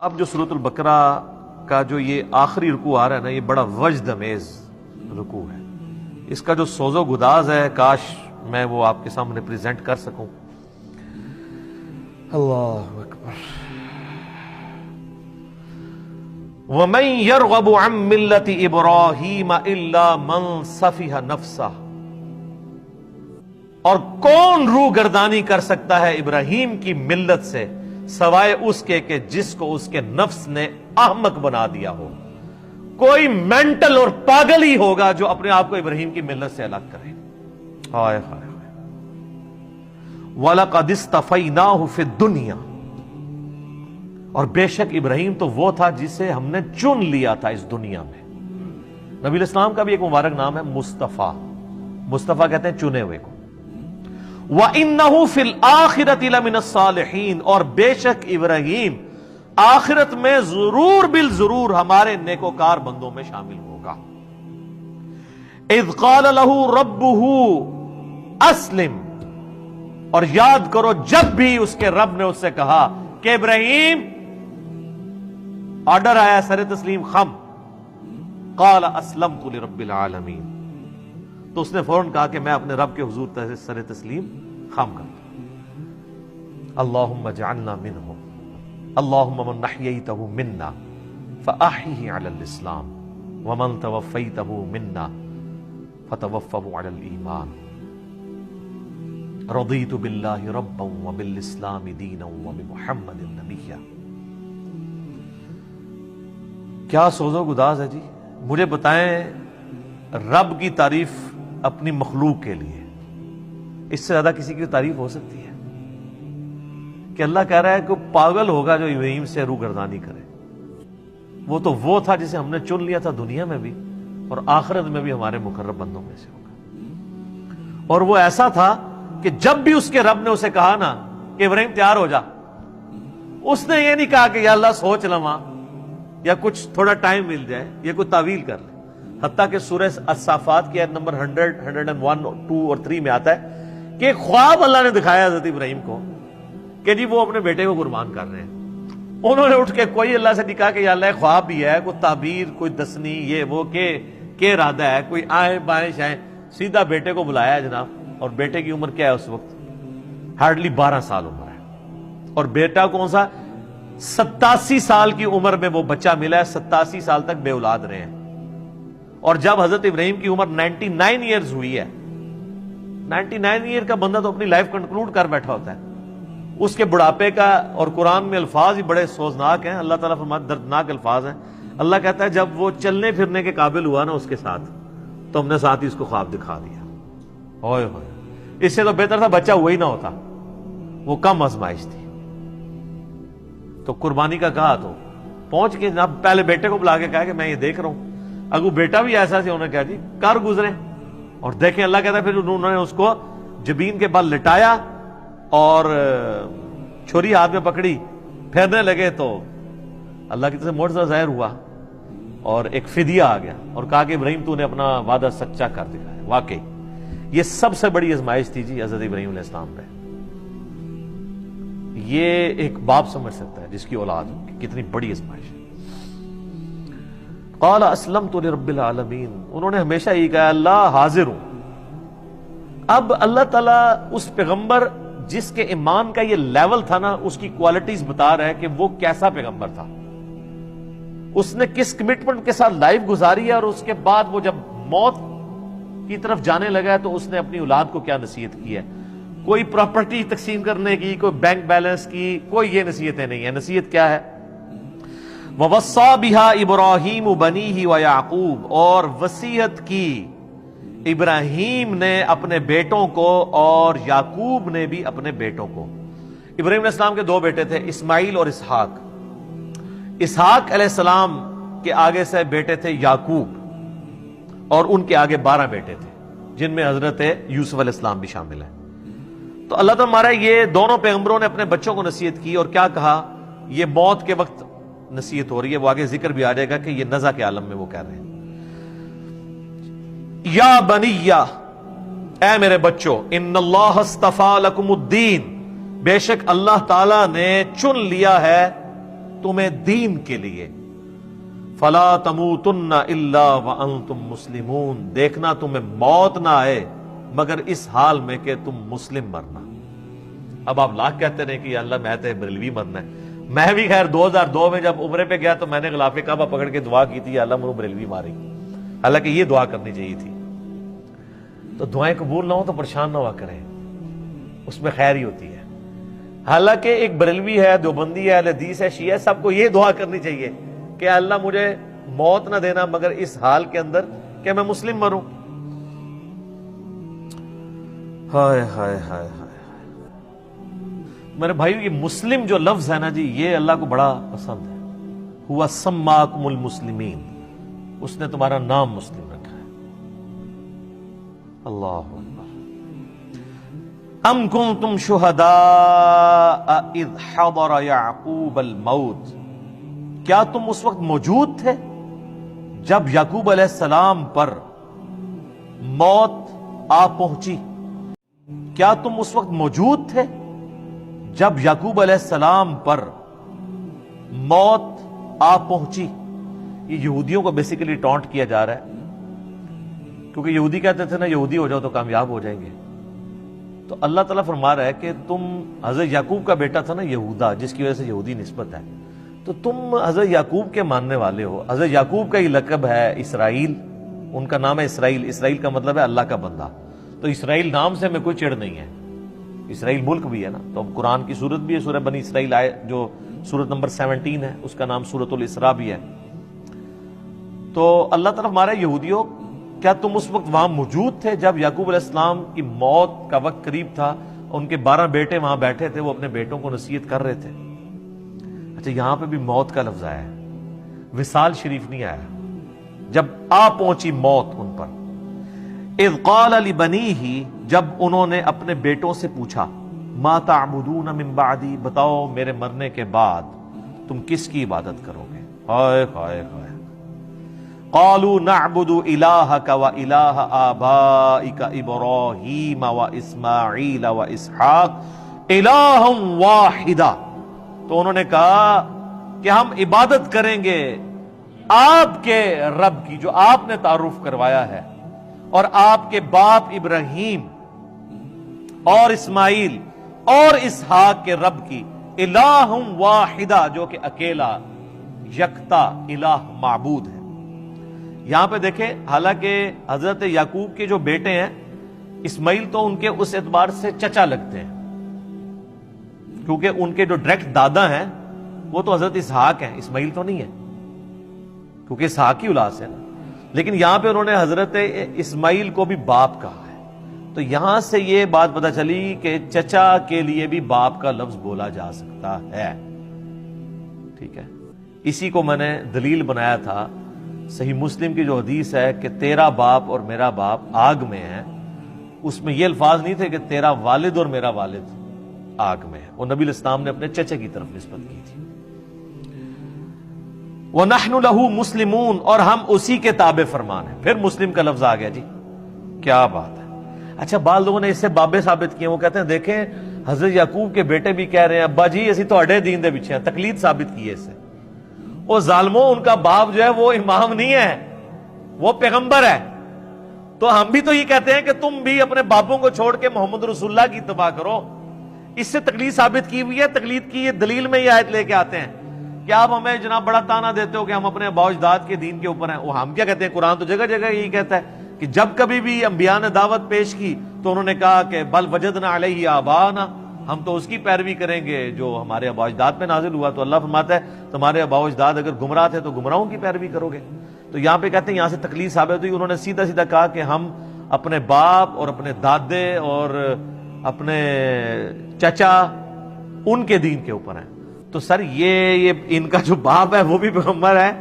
اب جو سورۃ البقرہ کا جو یہ آخری رکوع آ رہا ہے نا، یہ بڑا وجد امیز رکوع ہے. اس کا جو سوز و گداز ہے کاش میں وہ آپ کے سامنے پریزنٹ کر سکوں. اللہ اکبر. وَمَن يَرْغَبُ عَن مِّلَّةِ إِبْرَاهِيمَ إِلَّا مَن سَفِهَ نَفْسَهُ، اور کون روگردانی کر سکتا ہے ابراہیم کی ملت سے سوائے اس کے کہ جس کو اس کے نفس نے احمق بنا دیا ہو. کوئی مینٹل اور پاگل ہی ہوگا جو اپنے آپ کو ابراہیم کی ملت سے الگ کرے. ہائے ہائے. وَلَقَدِ اصْطَفَيْنَاهُ فِي الدُّنْيَا، اور بے شک ابراہیم تو وہ تھا جسے ہم نے چن لیا تھا اس دنیا میں. نبی علیہ السلام کا بھی ایک مبارک نام ہے مصطفیٰ. مصطفیٰ کہتے ہیں چنے ہوئے کو. وَإِنَّهُ فِي الْآخِرَةِ لَمِنَ الصَّالِحِينَ، اور بے شک ابراہیم آخرت میں ضرور بالضرور ہمارے نیکوکار بندوں میں شامل ہوگا. اِذْ قَالَ لَهُ رَبُّهُ أَسْلِمْ، اور یاد کرو جب بھی اس کے رب نے اس سے کہا کہ ابراہیم آرڈر آیا سر تسلیم خم. قَالَ أَسْلَمْتُ لِرَبِّ الْعَالَمِينَ، تو اس نے فوراً کہا کہ میں اپنے رب کے حضور سر تسلیم خم کرتا ہوں. اللہم اجعلنا منہم، اللہم من احییتہ منا فاحیہ علی الاسلام ومن توفیتہ منا فتوفہ علی الایمان. رضیت باللہ ربا وبالاسلام دینا وبمحمد نبیا. کیا سوز و گداز ہے جی. مجھے بتائیں رب کی تعریف اپنی مخلوق کے لیے اس سے زیادہ کسی کی تعریف ہو سکتی ہے؟ کہ اللہ کہہ رہا ہے کہ پاگل ہوگا جو ابراہیم سے روگردانی کرے. وہ تو وہ تھا جسے ہم نے چن لیا تھا دنیا میں بھی اور آخرت میں بھی ہمارے مقرب بندوں میں سے ہوگا. اور وہ ایسا تھا کہ جب بھی اس کے رب نے اسے کہا نا کہ ابراہیم تیار ہو جا، اس نے یہ نہیں کہا کہ یا اللہ سوچ لواں یا کچھ تھوڑا ٹائم مل جائے یا کوئی تعویل کر لے. حتیٰ کہ سورہ الصافات کی آیت نمبر 100، 101، 2 اور 3 میں آتا ہے کہ خواب اللہ نے دکھایا حضرت ابراہیم کو کہ جی وہ اپنے بیٹے کو قربان کر رہے ہیں. انہوں نے اٹھ کے کوئی اللہ سے نہیں کہا کہ یا اللہ خواب بھی ہے، کوئی تعبیر، کوئی دسنی، یہ وہ کہ ارادہ ہے، کوئی آئیں بائیں شائیں. سیدھا بیٹے کو بلایا ہے جناب. اور بیٹے کی عمر کیا ہے اس وقت؟ ہارڈلی 12 سال عمر ہے. اور بیٹا کون سا؟ 87 سال کی عمر میں وہ بچہ ملا ہے. 87 سال تک بے اولاد رہے ہیں. اور جب حضرت ابراہیم کی عمر 99 ایئرز ہوئی ہے، 99 ایئر کا بندہ تو اپنی لائف کنکلوڈ کر بیٹھا ہوتا ہے. اس کے بڑھاپے کا، اور قرآن میں الفاظ ہی بڑے سوزناک ہیں. اللہ تعالیٰ فرماتا ہے دردناک الفاظ ہیں. اللہ کہتا ہے جب وہ چلنے پھرنے کے قابل ہوا نا اس کے ساتھ، تو ہم نے ساتھ ہی اس کو خواب دکھا دیا. ہوئے ہوئے. اس سے تو بہتر تھا بچہ ہوا ہی نہ ہوتا، وہ کم آزمائش تھی. تو قربانی کا کہا تو پہنچ کے جناب پہلے بیٹے کو بلا کے کہا کہ میں یہ دیکھ رہا ہوں. اگر بیٹا بھی ایسا سے انہوں نے کہا جی کر گزرے. اور دیکھیں اللہ کہتا ہے پھر انہوں نے اس کو جبین کے بل لٹایا اور چھری ہاتھ میں پکڑی، پھیرنے لگے تو اللہ کی طرف سے معجزہ ظاہر ہوا اور ایک فدیہ آ گیا اور کہا کہ ابراہیم تو نے اپنا وعدہ سچا کر دکھایا. واقعی یہ سب سے بڑی آزمائش تھی جی حضرت ابراہیم علیہ السلام پہ. یہ ایک باپ سمجھ سکتا ہے جس کی اولاد ہو کہ کتنی بڑی آزمائش ہے. قال اسلمت لرب العالمین، انہوں نے ہمیشہ یہ کہا اللہ حاضر ہوں. اب اللہ تعالیٰ اس پیغمبر جس کے ایمان کا یہ لیول تھا نا، اس کی کوالٹیز بتا رہا ہے کہ وہ کیسا پیغمبر تھا. اس نے کس کمٹمنٹ کے ساتھ لائف گزاری ہے، اور اس کے بعد وہ جب موت کی طرف جانے لگا ہے تو اس نے اپنی اولاد کو کیا نصیحت کی ہے. کوئی پراپرٹی تقسیم کرنے کی، کوئی بینک بیلنس کی، کوئی یہ نصیحتیں نہیں ہیں. نصیحت کیا ہے؟ وَوَصَّى بِهَا إِبْرَاهِيمُ بَنِيهِ وَيَعْقُوبُ، اور وصیت کی ابراہیم نے اپنے بیٹوں کو اور یعقوب نے بھی اپنے بیٹوں کو. ابراہیم علیہ السلام کے 2 بیٹے تھے، اسماعیل اور اسحاق. اسحاق علیہ السلام کے آگے سے بیٹے تھے یعقوب، اور ان کے آگے 12 بیٹے تھے جن میں حضرت یوسف علیہ السلام بھی شامل ہیں. تو اللہ تعالیٰ ہمارا یہ دونوں پیغمبروں نے اپنے بچوں کو نصیحت کی اور کیا کہا؟ یہ موت کے وقت نصیحت ہو رہی ہے، وہ آگے ذکر بھی آ جائے گا کہ یہ نزع کے عالم میں وہ کہہ رہے ہیں یا بنیہ، اے میرے بچوں، ان اللہ اصطفیٰ لکم الدین، بے شک اللہ تعالیٰ نے چن لیا ہے تمہیں دین کے لیے. فلا تموتن الا وانتم مسلمون, دیکھنا تمہیں موت نہ آئے مگر اس حال میں کہ تم مسلم مرنا. اب آپ لاکھ کہتے رہے کہ یا اللہ میں تو بریلوی مرنا ہے. میں بھی خیر 2002 میں جب عمرے پہ گیا تو میں نے غلاف کعبہ پکڑ کے دعا کی تھی, یا اللہ مجھے بریلوی مارے. حالانکہ یہ دعا کرنی چاہیے تھی. تو دعائیں قبول نہ ہو تو پریشان نہ ہوا کریں, اس میں خیر ہی ہوتی ہے. حالانکہ ایک بریلوی ہے, دیوبندی ہے, اہل حدیث ہے, شیعہ ہے, سب کو یہ دعا کرنی چاہیے کہ اللہ مجھے موت نہ دینا مگر اس حال کے اندر کہ میں مسلم مروں. ہائے ہائے ہائے ہائے. میرے بھائیو, یہ مسلم جو لفظ ہے نا جی, یہ اللہ کو بڑا پسند ہے. ہوا سماکم المسلمین, اس نے تمہارا نام مسلم رکھا ہے. اللہ اکبر. ام کنتم شہداء اذ حضر یعقوب الموت, کیا تم اس وقت موجود تھے جب یعقوب علیہ السلام پر موت آ پہنچی؟ کیا تم اس وقت موجود تھے جب یعقوب علیہ السلام پر موت آ پہنچی؟ یہ یہودیوں کو بیسیکلی ٹونٹ کیا جا رہا ہے, کیونکہ یہودی کہتے تھے نا یہودی ہو جاؤ تو کامیاب ہو جائیں گے. تو اللہ تعالیٰ فرما رہا ہے کہ تم, حضرت یعقوب کا بیٹا تھا نا یہودا, جس کی وجہ سے یہودی نسبت ہے, تو تم حضرت یعقوب کے ماننے والے ہو. حضرت یعقوب کا ہی لقب ہے اسرائیل, ان کا نام ہے اسرائیل. اسرائیل کا مطلب ہے اللہ کا بندہ. تو اسرائیل نام سے ہمیں کوئی چڑ نہیں ہے. اسرائیل ملک بھی ہے نا, تو قرآن کی سورت بھی ہے, سورہ بنی اسرائیل آئے جو سورت نمبر 17 ہے, اس کا نام سورت الاسراء بھی ہے. تو اللہ تعالیٰ ہمارے یہودیوں, کیا تم اس وقت وہاں موجود تھے جب یعقوب علیہ السلام کی موت کا وقت قریب تھا؟ ان کے 12 بیٹے وہاں بیٹھے تھے, وہ اپنے بیٹوں کو نصیحت کر رہے تھے. اچھا, یہاں پہ بھی موت کا لفظ آیا ہے, وصال شریف نہیں آیا. جب آ پہنچی موت ان پر. اذ قال لبنیہ, جب انہوں نے اپنے بیٹوں سے پوچھا, ما تعبدون من بعدی, بتاؤ میرے مرنے کے بعد تم کس کی عبادت کرو گے؟ ہائے ہائے ہائے. قالوا نعبد الہک و الہ آبائک ابراہیم و اسماعیل و اسحاق الہ واحدا. تو انہوں نے کہا کہ ہم عبادت کریں گے آپ کے رب کی, جو آپ نے تعارف کروایا ہے, اور آپ کے باپ ابراہیم اور اسماعیل اور اسحاق کے رب کی, الہ واحدہ, جو کہ اکیلا یکتا الہ معبود ہے. یہاں پہ دیکھیں, حالانکہ حضرت یعقوب کے جو بیٹے ہیں اسماعیل تو ان کے اس اعتبار سے چچا لگتے ہیں, کیونکہ ان کے جو ڈائریکٹ دادا ہیں وہ تو حضرت اسحاق ہیں, اسماعیل تو نہیں ہے, کیونکہ اسحاق کی اولاد سے نا. لیکن یہاں پہ انہوں نے حضرت اسماعیل کو بھی باپ کہا ہے. تو یہاں سے یہ بات پتہ چلی کہ چچا کے لیے بھی باپ کا لفظ بولا جا سکتا ہے. ٹھیک ہے, اسی کو میں نے دلیل بنایا تھا. صحیح مسلم کی جو حدیث ہے کہ تیرا باپ اور میرا باپ آگ میں ہے, اس میں یہ الفاظ نہیں تھے کہ تیرا والد اور میرا والد آگ میں ہے. وہ نبی الاسلام نے اپنے چچے کی طرف نسبت کی تھی. وَنَحْنُ لَهُ مُسْلِمُونَ, اور ہم اسی کے تابع فرمان ہیں. پھر مسلم کا لفظ آ گیا جی, کیا بات ہے. اچھا, بعض لوگوں نے اس سے بابے ثابت کیے. وہ کہتے ہیں دیکھیں حضرت یعقوب کے بیٹے بھی کہہ رہے ہیں ابا جی اسی تو دین دے پیچھے ہیں, تقلید ثابت کی ہے اس سے. وہ ظالموں, ان کا باپ جو ہے وہ امام نہیں ہے, وہ پیغمبر ہے. تو ہم بھی تو یہ کہتے ہیں کہ تم بھی اپنے باپوں کو چھوڑ کے محمد رسول اللہ کی اتباع کرو. اس سے تقلید ثابت کی ہوئی ہے. تقلید کی یہ دلیل میں یہ آیت لے کے آتے ہیں کہ آپ ہمیں جناب بڑا تانا دیتے ہو کہ ہم اپنے آباء و اجداد کے دین کے اوپر ہیں. وہ ہم کیا کہتے ہیں, قرآن تو جگہ جگہ یہی کہتا ہے کہ جب کبھی بھی انبیاء نے دعوت پیش کی تو انہوں نے کہا کہ بل وجدنا علیہ آباءنا, ہم تو اس کی پیروی کریں گے جو ہمارے آباء و اجداد پہ نازل ہوا. تو اللہ فرماتا ہے تمہارے آباء و اجداد اگر گمراہ تھے تو گمراہوں کی پیروی کرو گے. تو یہاں پہ کہتے ہیں یہاں سے تقلید ثابت ہوئی. انہوں نے سیدھا سیدھا کہا کہ ہم اپنے باپ اور اپنے دادے اور اپنے چچا ان کے دین کے اوپر ہیں. تو سر یہ ان کا جو باپ ہے وہ بھی پیغمبر ہے,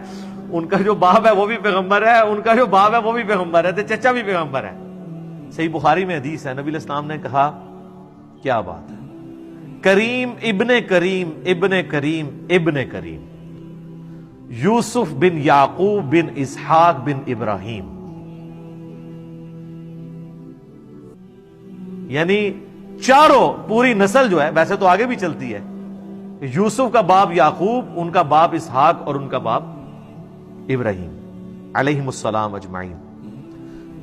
ان کا جو باپ ہے وہ بھی پیغمبر ہے, ان کا جو باپ ہے وہ بھی پیغمبر ہے, تو چچا بھی پیغمبر ہے. صحیح بخاری میں حدیث ہے, نبی علیہ السلام نے کہا, کیا بات ہے, کریم ابن کریم ابن کریم ابن کریم, یوسف بن یعقوب بن اسحاق بن ابراہیم. یعنی چاروں, پوری نسل جو ہے, ویسے تو آگے بھی چلتی ہے, یوسف کا باپ یعقوب، ان کا باپ اسحاق اور ان کا باپ ابراہیم علیہم السلام اجمعین۔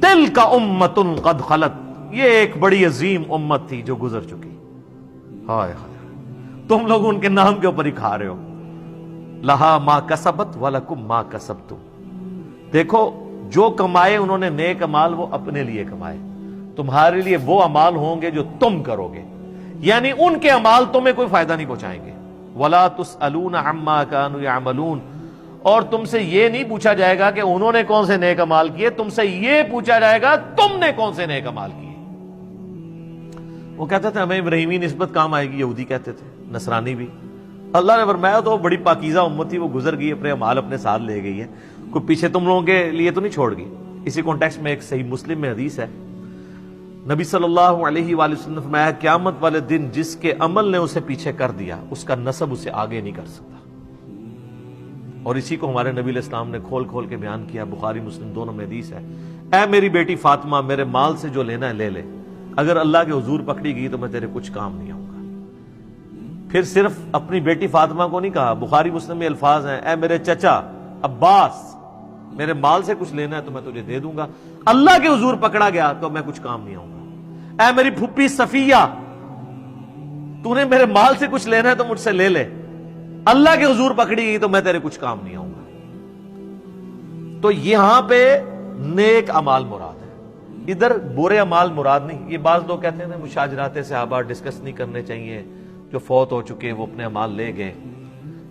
تلک امۃ قد خلت، یہ ایک بڑی عظیم امت تھی جو گزر چکی۔ ہائے ہائے، تم لوگ ان کے نام کے اوپر ہی کھا رہے ہو۔ لہا ما کسبت ولکم ما کسبتم، دیکھو جو کمائے انہوں نے نیک اعمال وہ اپنے لیے کمائے، تمہارے لیے وہ اعمال ہوں گے جو تم کرو گے، یعنی ان کے اعمال تمہیں کوئی فائدہ نہیں پہنچائیں گے۔ ولا تسألون عما كانوا يعملون، اور تم سے یہ نہیں پوچھا جائے گا کہ انہوں نے کون سے نیک اعمال کیے، تم سے یہ پوچھا جائے گا تم نے کون سے نیک اعمال کیے۔ وہ کہتے تھے ہمیں ابراہیمی نسبت کام آئے گی، یہودی کہتے تھے، نصرانی بھی۔ اللہ نے فرمایا تو بڑی پاکیزہ امت تھی، وہ گزر گئی، اپنے اعمال اپنے ساتھ لے گئی ہے، کوئی پیچھے تم لوگوں کے لیے تو نہیں چھوڑ گئی۔ اسی کانٹیکسٹ میں ایک صحیح مسلم میں حدیث ہے، نبی صلی اللہ علیہ وآلہ وسلم نے فرمایا قیامت والے دن جس کے عمل نے اسے پیچھے کر دیا اس کا نسب اسے آگے نہیں کر سکتا۔ اور اسی کو ہمارے نبی علیہ السلام نے کھول کھول کے بیان کیا، بخاری مسلم دونوں میں حدیث ہے، اے میری بیٹی فاطمہ میرے مال سے جو لینا ہے لے لے، اگر اللہ کے حضور پکڑی گئی تو میں تیرے کچھ کام نہیں آؤں گا۔ پھر صرف اپنی بیٹی فاطمہ کو نہیں کہا، بخاری مسلم میں الفاظ ہیں، اے میرے چچا عباس میرے مال سے کچھ لینا ہے تو میں تجھے دے دوں گا، اللہ کے حضور پکڑا گیا تو میں کچھ کام نہیں آؤں گا۔ اے میری پھپھی صفیہ تو نے میرے مال سے کچھ لینا ہے تو مجھ سے لے لے، اللہ کے حضور پکڑی گئی تو میں تیرے کچھ کام نہیں آؤں گا۔ تو یہاں پہ نیک اعمال مراد ہے، ادھر برے اعمال مراد نہیں۔ یہ بعض لوگ کہتے ہیں مشاجرات صحابہ ڈسکس نہیں کرنے چاہیے، جو فوت ہو چکے وہ اپنے اعمال لے گئے،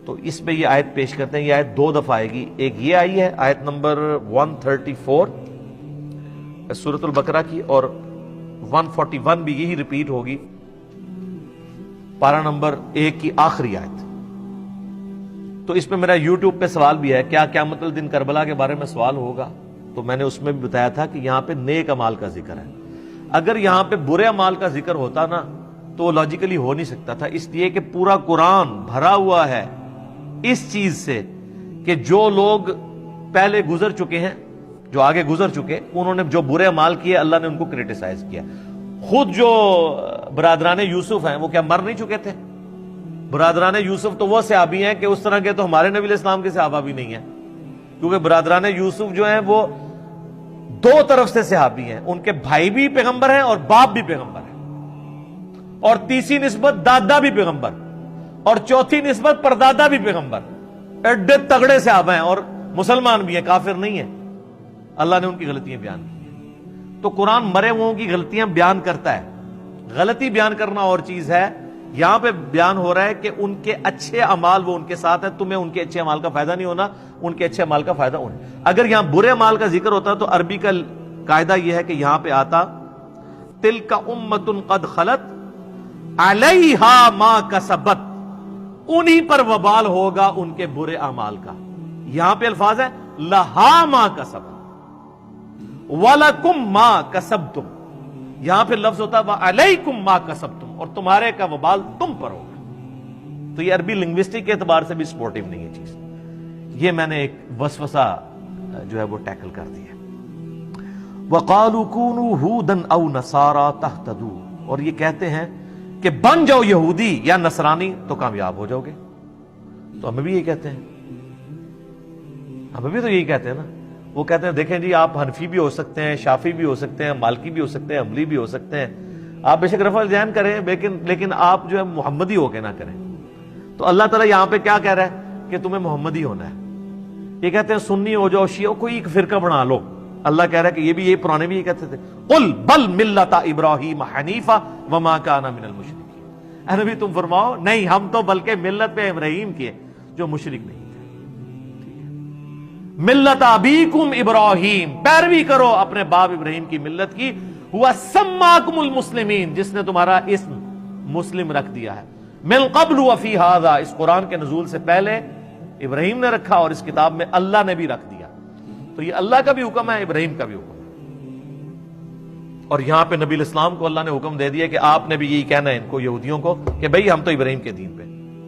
تو اس میں یہ آیت پیش کرتے ہیں۔ یہ آیت دو دفعہ آئے گی، ایک یہ آئی ہے آیت نمبر 134 سورۃ البقرہ کی، اور 141 بھی یہی ریپیٹ ہوگی پارہ نمبر 1 کی آخری آیت۔ تو اس میں میرا یوٹیوب پہ سوال بھی ہے، کیا قیامت الدن کربلا کے بارے میں سوال ہوگا؟ تو میں نے اس میں بھی بتایا تھا کہ یہاں پہ نیک اعمال کا ذکر ہے، اگر یہاں پہ برے اعمال کا ذکر ہوتا نا تو وہ لاجیکلی ہو نہیں سکتا تھا، اس لیے کہ پورا قرآن بھرا ہوا ہے اس چیز سے کہ جو لوگ پہلے گزر چکے ہیں، جو آگے گزر چکے، انہوں نے جو برے اعمال کیے اللہ نے ان کو کریٹیسائز کیا۔ خود جو برادران یوسف ہیں وہ کیا مر نہیں چکے تھے؟ برادران یوسف تو وہ صحابی ہیں کہ اس طرح کے تو ہمارے نبی علیہ السلام کے صحابہ بھی نہیں ہیں، کیونکہ برادران یوسف جو ہیں وہ دو طرف سے صحابی ہیں، ان کے بھائی بھی پیغمبر ہیں اور باپ بھی پیغمبر ہیں، اور تیسری نسبت دادا بھی پیغمبر، اور چوتھی نسبت پردادا بھی پیغمبر، ایڈے تگڑے صحابہ ہیں اور مسلمان بھی ہیں، کافر نہیں ہیں۔ اللہ نے ان کی غلطیاں بیان کی ہیں، تو قرآن مرے ہوئوں کی غلطیاں بیان کرتا ہے، غلطی بیان کرنا اور چیز ہے، یہاں پہ بیان ہو رہا ہے کہ ان کے اچھے اعمال وہ ان کے ساتھ ہیں، تمہیں ان کے اچھے اعمال کا فائدہ نہیں ہونا، ان کے اچھے اعمال کا فائدہ انہیں۔ اگر یہاں برے اعمال کا ذکر ہوتا تو عربی کا قاعدہ یہ ہے کہ یہاں پہ آتا تلک امۃ قد خلت علیہا ما کسبت، انہی پر وبال ہوگا ان کے برے اعمال کا۔ یہاں پہ الفاظ ہے لہا ما کسبت وَلَكُمْ مَا كَسَبْتُمْ، یہاں پہ لفظ ہوتا ہے وَعَلَيْكُمْ مَا كَسَبْتُمْ، اور تمہارے کا وبال تم پر ہوگا۔ تو یہ عربی لنگوسٹک کے اعتبار سے بھی سپورٹیو نہیں ہے چیز، یہ میں نے ایک وسوسہ جو ہے وہ ٹیکل کر دیا۔ وَقَالُوا كُونُوا هُودًا أَوْ نَصَارَىٰ تَهْتَدُوا، اور یہ کہتے ہیں کہ بن جاؤ یہودی یا نصرانی تو کامیاب ہو جاؤ گے۔ تو ہمیں بھی یہی کہتے ہیں، ہمیں بھی تو یہی کہتے ہیں نا، وہ کہتے ہیں دیکھیں جی آپ حنفی بھی ہو سکتے ہیں، شافی بھی ہو سکتے ہیں، مالکی بھی ہو سکتے ہیں، حنبلی بھی ہو سکتے ہیں، آپ بے شک رفع الذہن کریں لیکن آپ جو ہے محمدی ہو کے نہ کریں۔ تو اللہ تعالیٰ یہاں پہ کیا کہہ رہا ہے کہ تمہیں محمدی ہونا ہے۔ یہ کہتے ہیں سنی ہو جاؤ، شیعہ، کوئی ایک فرقہ بنا لو۔ اللہ کہہ رہا ہے کہ یہ بھی، یہ پرانے بھی یہ کہتے تھے، قل بل ملت ابراہیم حنیفا وما کان من المشرکین، اے نبی تم فرماؤ نہیں، ہم تو بلکہ ملت پہ ابراہیم کے جو مشرک نہیں تھے۔ ملت ابیکم ابراہیم، پیروی کرو اپنے باپ ابراہیم کی ملت کی، ہوا سماکم المسلمین، جس نے تمہارا اسم مسلم رکھ دیا ہے، من قبل وفی ھذا، اس قرآن کے نزول سے پہلے ابراہیم نے رکھا اور اس کتاب میں اللہ نے بھی رکھ دیا۔ تو یہ اللہ کا بھی حکم ہے، ابراہیم کا بھی حکم ہے، اور یہاں پہ نبی الاسلام کو اللہ نے حکم دے دیا کہ آپ نے بھی یہی کہنا ہے ان کو، یہودیوں کو، کہ بھئی ہم تو ابراہیم کے دین پہ۔